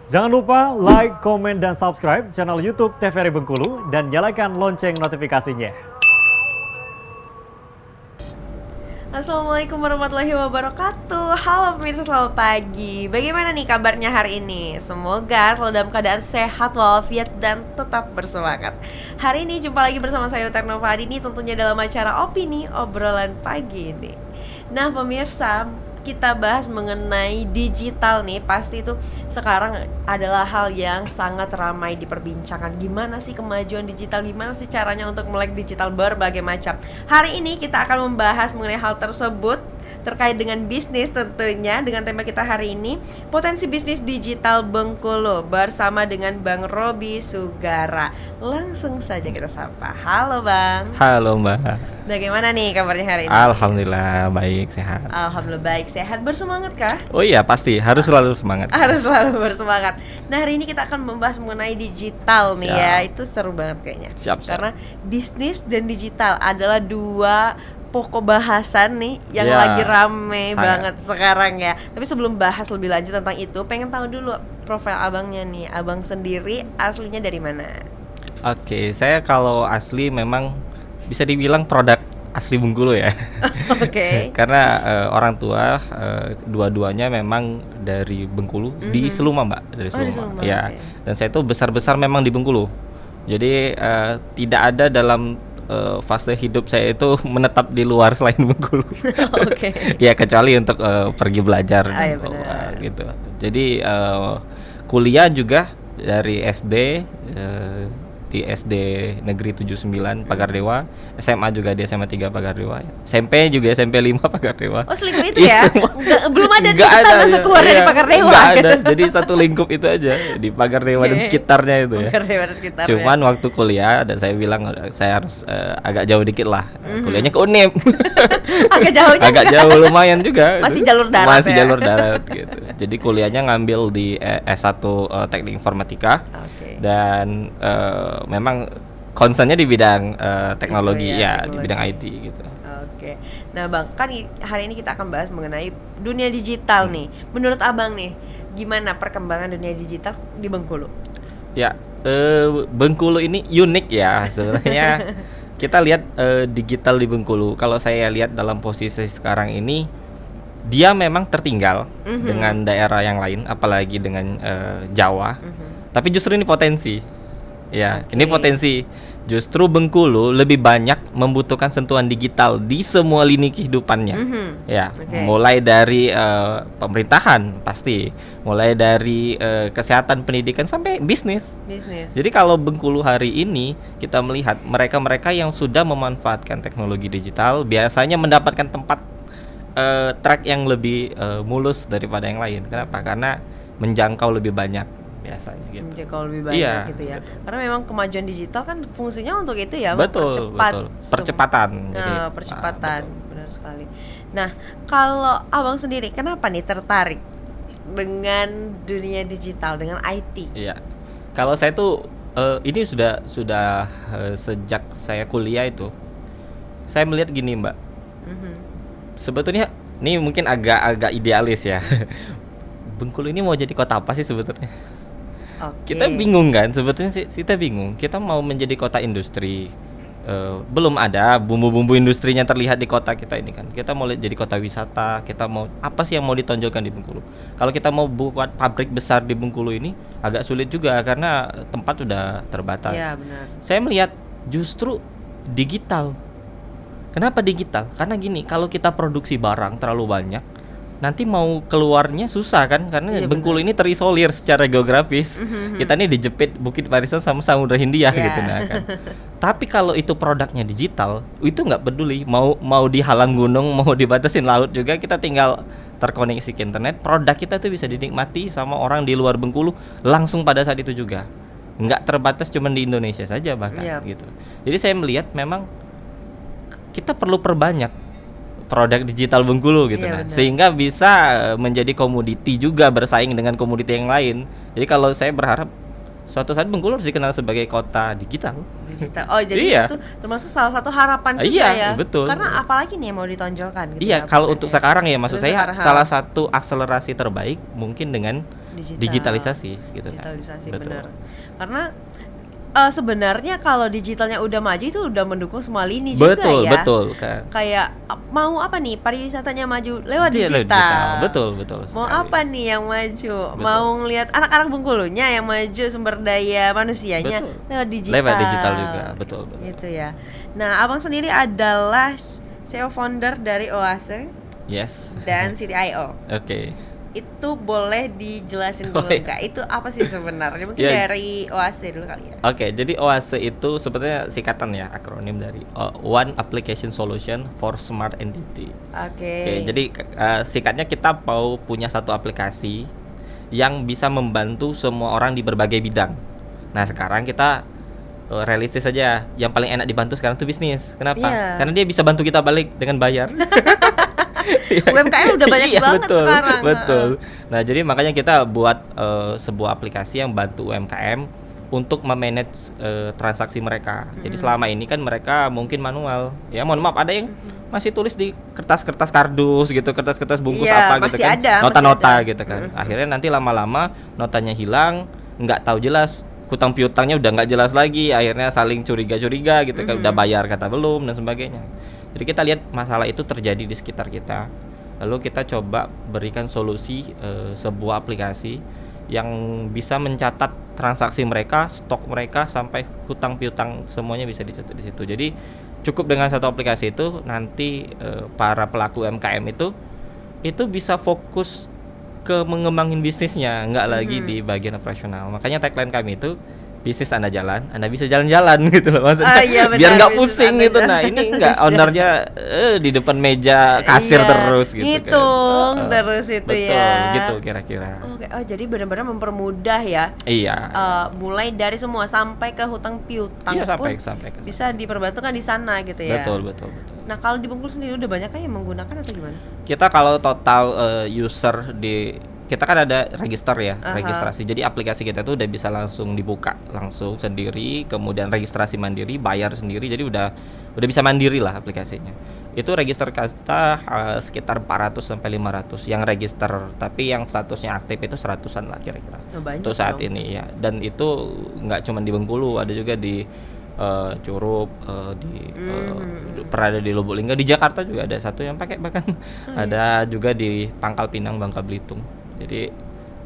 Jangan lupa like, komen, dan subscribe channel YouTube TVRI Bengkulu dan nyalakan lonceng notifikasinya. Assalamualaikum warahmatullahi wabarakatuh. Halo pemirsa, selamat pagi. Bagaimana nih kabarnya hari ini? Semoga selalu dalam keadaan sehat walafiat dan tetap bersemangat. Hari ini jumpa lagi bersama saya Utar Novadini, tentunya dalam acara Opini Obrolan Pagi ini. Nah pemirsa, kita bahas mengenai digital nih. Pasti itu sekarang adalah hal yang sangat ramai diperbincangkan. Gimana sih kemajuan digital, gimana sih caranya untuk melek digital berbagai macam. Hari ini kita akan membahas mengenai hal tersebut terkait dengan bisnis tentunya, dengan tema kita hari ini, potensi bisnis digital Bengkulu, bersama dengan Bang Robi Sugara. Langsung saja kita sapa. Halo Bang. Halo Mbak. Bagaimana nih kabarnya hari ini? Alhamdulillah baik, sehat. Alhamdulillah baik, sehat. Bersemangat kah? Oh iya pasti, harus selalu semangat. Harus selalu bersemangat. Nah hari ini kita akan membahas mengenai digital nih ya. Itu seru banget kayaknya. Siap. Karena bisnis dan digital adalah dua pokok bahasan nih yang Ya, lagi rame sangat. banget sekarang ya. Tapi sebelum bahas lebih lanjut tentang itu, pengen tahu dulu profil abangnya nih. Abang sendiri aslinya dari mana? Oke, saya kalau asli memang bisa dibilang produk asli Bengkulu ya. Oke. Karena orang tua dua-duanya memang dari Bengkulu, di Seluma Mbak, dari Oh, di Seluma. Seluma, Ya. oke. Dan saya tuh besar-besar memang di Bengkulu. Jadi tidak ada dalam fase hidup saya itu menetap di luar selain Bengkulu. Oke. Ya kecuali untuk pergi belajar Ah, iya dan benar. gitu. Jadi kuliah juga dari SD di SD Negeri 79 Pagardewa, SMA juga di SMA 3 Pagardewa, SMP juga SMP 5 Pagardewa. Oh selingkuh itu ya? Semua. Belum ada Nggak kita ada, langsung ya. keluar dari Iya, Pagardewa. nggak ada. Jadi satu lingkup itu aja di Pagardewa dan Oke. sekitarnya itu ya. Pagardewa dan sekitarnya. Cuman waktu kuliah dan saya bilang saya harus agak jauh dikit lah. Kuliahnya ke UNIP. Agak jauhnya Agak nggak? jauh lumayan juga. Masih jalur darat Masih ya? jalur darat gitu. Jadi kuliahnya ngambil di S1 Teknik Informatika. Oke. Dan memang concernnya di bidang teknologi Itu ya, ya, di bidang teknologi. IT gitu. Oke. Nah, Bang, kan hari ini kita akan bahas mengenai dunia digital nih. Menurut Abang nih, gimana perkembangan dunia digital di Bengkulu? Ya, Bengkulu ini unik ya sebenarnya. Kita lihat digital di Bengkulu. Kalau saya lihat dalam posisi sekarang ini, dia memang tertinggal dengan daerah yang lain, apalagi dengan Jawa. Tapi justru ini potensi. Ya, Oke. ini potensi. Justru Bengkulu lebih banyak membutuhkan sentuhan digital di semua lini kehidupannya. Ya, Oke. mulai dari pemerintahan pasti, mulai dari kesehatan, pendidikan sampai bisnis. Bisnis. Jadi kalau Bengkulu hari ini kita melihat mereka-mereka yang sudah memanfaatkan teknologi digital biasanya mendapatkan tempat track yang lebih mulus daripada yang lain. Kenapa? Karena menjangkau lebih banyak biasanya gitu. Menjangkau lebih banyak Iya, gitu ya. betul. Karena memang kemajuan digital kan fungsinya untuk itu ya, Bang, Betul, betul. Percepatan. Jadi, percepatan, betul. benar sekali. Nah, kalau Abang sendiri kenapa nih tertarik dengan dunia digital, dengan IT? Iya. Kalau saya tuh ini sudah sejak saya kuliah itu saya melihat gini, Mbak. Mhm. Sebetulnya ini mungkin agak idealis ya. Bengkulu ini mau jadi kota apa sih sebetulnya? Oke. Kita bingung kan, sebetulnya kita bingung. Kita mau menjadi kota industri, belum ada bumbu-bumbu industrinya terlihat di kota kita ini kan. Kita mau jadi kota wisata, kita mau apa sih yang mau ditonjolkan di Bengkulu? Kalau kita mau buat pabrik besar di Bengkulu ini agak sulit juga karena tempat udah terbatas. Iya, benar. Saya melihat justru digital. Kenapa digital? Karena gini, kalau kita produksi barang terlalu banyak, nanti mau keluarnya susah kan, karena Iya, Bengkulu ini terisolir secara geografis. Kita nih dijepit Bukit Barisan sama Samudra Hindia Iya. gitu nah kan. Tapi kalau itu produknya digital, itu nggak peduli mau dihalang gunung, mau dibatasin laut juga, kita tinggal terkoneksi ke internet, produk kita tuh bisa dinikmati sama orang di luar Bengkulu langsung pada saat itu juga. Nggak terbatas cuman di Indonesia saja bahkan Iya. gitu. Jadi saya melihat memang kita perlu perbanyak produk digital Bengkulu gitu, Iya, benar. sehingga bisa menjadi komoditi juga bersaing dengan komoditi yang lain. Jadi kalau saya berharap suatu saat Bengkulu harus dikenal sebagai kota digital. Digital. Oh, jadi Iya. itu termasuk salah satu harapan juga Iya, ya. betul. Karena apalagi nih yang mau ditonjolkan gitu. Iya, ya, kalau bukan untuk ya. sekarang ya maksud Untuk saya sekarang. salah satu akselerasi terbaik mungkin dengan digitalisasi gitu kan. Digitalisasi, Betul. benar. Karena sebenarnya kalau digitalnya udah maju itu udah mendukung semua lini juga Betul, ya. betul kan. Kayak mau apa nih, pariwisatanya maju lewat Iya, lewat digital. Betul, betul Mau sekali. apa nih yang maju? Betul. Mau ngelihat anak-anak Bengkulunya yang maju, sumber daya manusianya Betul. lewat digital. Lewat digital juga, betul. Gitu ya. Nah, Abang sendiri adalah CEO founder dari Oase Yes. dan City.io. Oke. Itu boleh dijelasin dulu Oh, iya. Kak? Itu apa sih sebenarnya? Mungkin Ya. dari Oase dulu kali ya. Oke, jadi Oase itu sebetulnya singkatan ya, akronim dari One Application Solution for Smart Entity. Oke. Oke, jadi singkatnya kita mau punya satu aplikasi yang bisa membantu semua orang di berbagai bidang. Nah, sekarang kita realistis saja, yang paling enak dibantu sekarang tuh bisnis. Kenapa? Iya. Karena dia bisa bantu kita balik dengan bayar. UMKM udah banyak Iya, banget betul, sekarang. betul. Nah, jadi makanya kita buat sebuah aplikasi yang bantu UMKM untuk memanage transaksi mereka. Jadi selama ini kan mereka mungkin manual. Ya, mohon maaf, ada yang masih tulis di kertas-kertas kardus gitu, kertas-kertas bungkus Iya, apa gitu masih kan. ada, Nota-nota masih ada. gitu kan. Akhirnya nanti lama-lama notanya hilang, nggak tahu jelas. Hutang piutangnya udah nggak jelas lagi, akhirnya saling curiga-curiga gitu kan, udah bayar kata belum dan sebagainya. Jadi kita lihat masalah itu terjadi di sekitar kita, lalu kita coba berikan solusi sebuah aplikasi yang bisa mencatat transaksi mereka, stok mereka sampai hutang piutang semuanya bisa dicatat di situ. Jadi cukup dengan satu aplikasi itu nanti para pelaku UMKM itu bisa fokus ke mengembangin bisnisnya, nggak lagi di bagian operasional. Makanya tagline kami itu bisnis Anda jalan, Anda bisa jalan-jalan gitu loh maksudnya. Iya, benar, biar nggak bisnis pusing Anda gitu. jalan. Nah, ini enggak ownernya di depan meja kasir Iya, terus gitu ngitung kan. terus itu Betul, ya. gitu kira-kira. Oke, jadi benar-benar mempermudah ya. Iya. Mulai dari semua sampai ke hutang piutang Iya, pun sampai ke sana. bisa diperbantukan di sana gitu ya. Betul. Nah, kalau di Bengkulu sendiri udah banyak kan yang menggunakan atau gimana? Kita kalau total user kita kan ada register ya, registrasi. Jadi aplikasi kita tuh udah bisa langsung dibuka langsung sendiri, kemudian registrasi mandiri, bayar sendiri. Jadi udah bisa mandiri lah aplikasinya. Itu register kita sekitar 400 sampai 500 yang register, tapi yang statusnya aktif itu 100-an lah kira-kira. Oh, banyak Untuk saat dong. ini ya. Dan itu nggak cuma di Bengkulu, ada juga di Curup, pernah ada di Lubuk Linggau, di Jakarta juga ada satu yang pakai, bahkan ada juga di Pangkal Pinang, Bangka Belitung. Jadi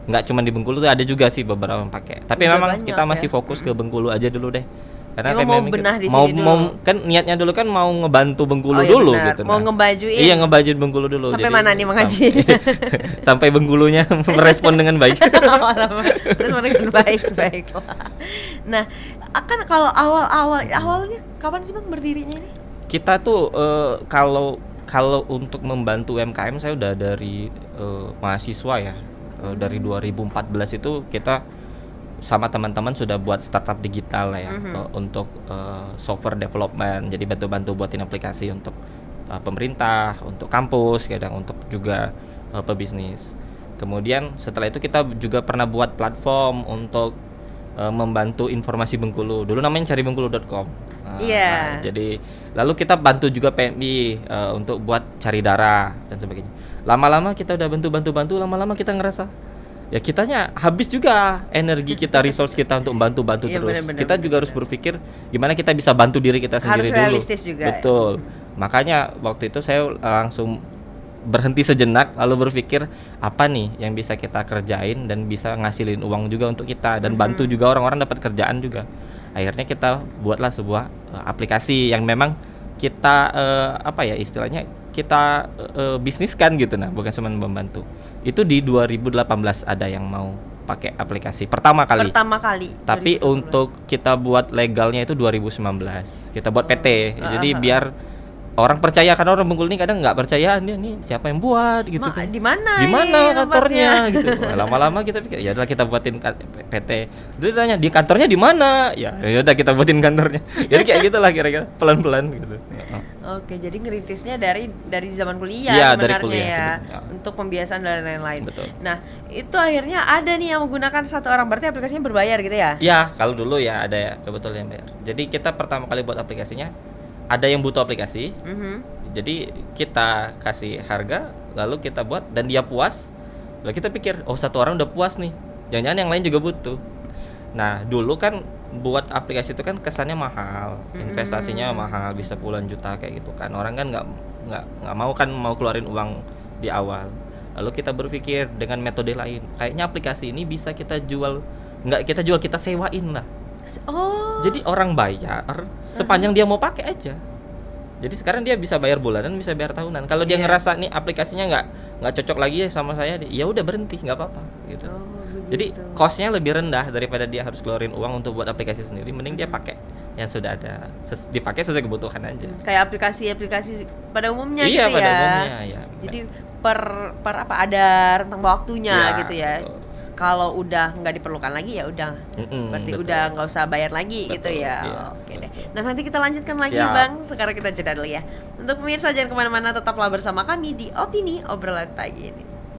nggak cuma di Bengkulu tuh, ada juga sih beberapa yang pakai. Tapi Udah memang banyak kita masih ya. fokus ke Bengkulu aja dulu deh. Karena Emang kayak mau memang benah di mau, sini dulu. mau kan niatnya dulu kan mau ngebantu Bengkulu Oh, iya dulu benar. gitu. Mau ngebajuin. Iya, ngebajuin Bengkulu dulu. Sampai mana nih mengajuin? Sampai Bengkulunya merespon dengan baik. Terus dengan baiklah. Nah, akan kalau awalnya kapan sih Bang berdirinya ini? Kita tuh kalau untuk membantu UMKM saya udah dari mahasiswa ya. Dari 2014 itu kita sama teman-teman sudah buat startup digital lah ya, untuk software development. Jadi bantu-bantu buatin aplikasi untuk pemerintah, untuk kampus, kadang untuk juga pebisnis. Kemudian setelah itu kita juga pernah buat platform untuk membantu informasi Bengkulu. Dulu namanya caribengkulu.com. Iya. Jadi lalu kita bantu juga PMI untuk buat cari darah dan sebagainya. Lama-lama kita udah bantu, lama-lama kita ngerasa ya kitanya habis juga energi kita, resource kita untuk bantu Iya, terus. benar, Kita juga harus berpikir gimana kita bisa bantu diri kita sendiri Harus dulu. realistis juga. Betul. Makanya waktu itu saya langsung berhenti sejenak, lalu berpikir apa nih yang bisa kita kerjain dan bisa ngasilin uang juga untuk kita dan bantu juga orang-orang dapat kerjaan juga. Akhirnya kita buatlah sebuah aplikasi yang memang kita istilahnya kita bisniskan gitu, nah bukan cuma membantu. Itu di 2018 ada yang mau pakai aplikasi pertama kali. Tapi 2018. untuk kita buat legalnya itu 2019. Kita buat PT. Jadi biar orang percaya, karena orang Bengkulu ini kadang nggak percaya nih siapa yang buat gitu kan. Di mana kantornya gitu. Nah, lama-lama kita pikir ya udah kita buatin PT. Dia tanya di kantornya di mana? Ya udah kita buatin kantornya. Jadi kayak gitulah kira-kira pelan-pelan gitu. Oke, jadi ngerintisnya dari zaman kuliah Iya, dari sebenarnya kuliah ya, sebenarnya. untuk pembiasaan dan lain-lain. Betul. Nah, itu akhirnya ada nih yang menggunakan satu orang, berarti aplikasinya berbayar gitu ya? Ya, kalau dulu ya ada ya kebetulan yang bayar. Jadi kita pertama kali buat aplikasinya ada yang butuh aplikasi. Jadi kita kasih harga, lalu kita buat dan dia puas. Lalu kita pikir, oh satu orang udah puas nih, Jangan-jangan yang lain juga butuh. Nah, dulu kan buat aplikasi itu kan kesannya mahal, investasinya mahal, bisa puluhan juta kayak gitu kan. Orang kan nggak mau keluarin uang di awal. Lalu kita berpikir dengan metode lain. Kayaknya aplikasi ini bisa kita jual, nggak kita jual, kita sewain lah. Oh. Jadi orang bayar sepanjang dia mau pakai aja. Jadi sekarang dia bisa bayar bulanan, bisa bayar tahunan. Kalau dia Iya. ngerasa nih aplikasinya nggak cocok lagi sama saya, ya udah berhenti, nggak apa-apa gitu. Oh, Jadi begitu. cost-nya lebih rendah daripada dia harus keluarin uang untuk buat aplikasi sendiri. Mending dia pakai yang sudah ada, dipakai sesuai kebutuhan aja. Kayak aplikasi-aplikasi pada umumnya Iya, gitu pada ya. umumnya, ya. Jadi per apa ada rentang waktunya Ya, gitu ya. betul. Kalau udah nggak diperlukan lagi ya udah. Berarti Betul. udah nggak usah bayar lagi gitu Betul, ya. iya, Oke deh. betul. Nah nanti kita lanjutkan lagi Siap. Bang. Sekarang kita jeda dulu ya. Untuk pemirsa jangan kemana-mana, tetaplah bersama kami di Opini Obrolan Pagi ini.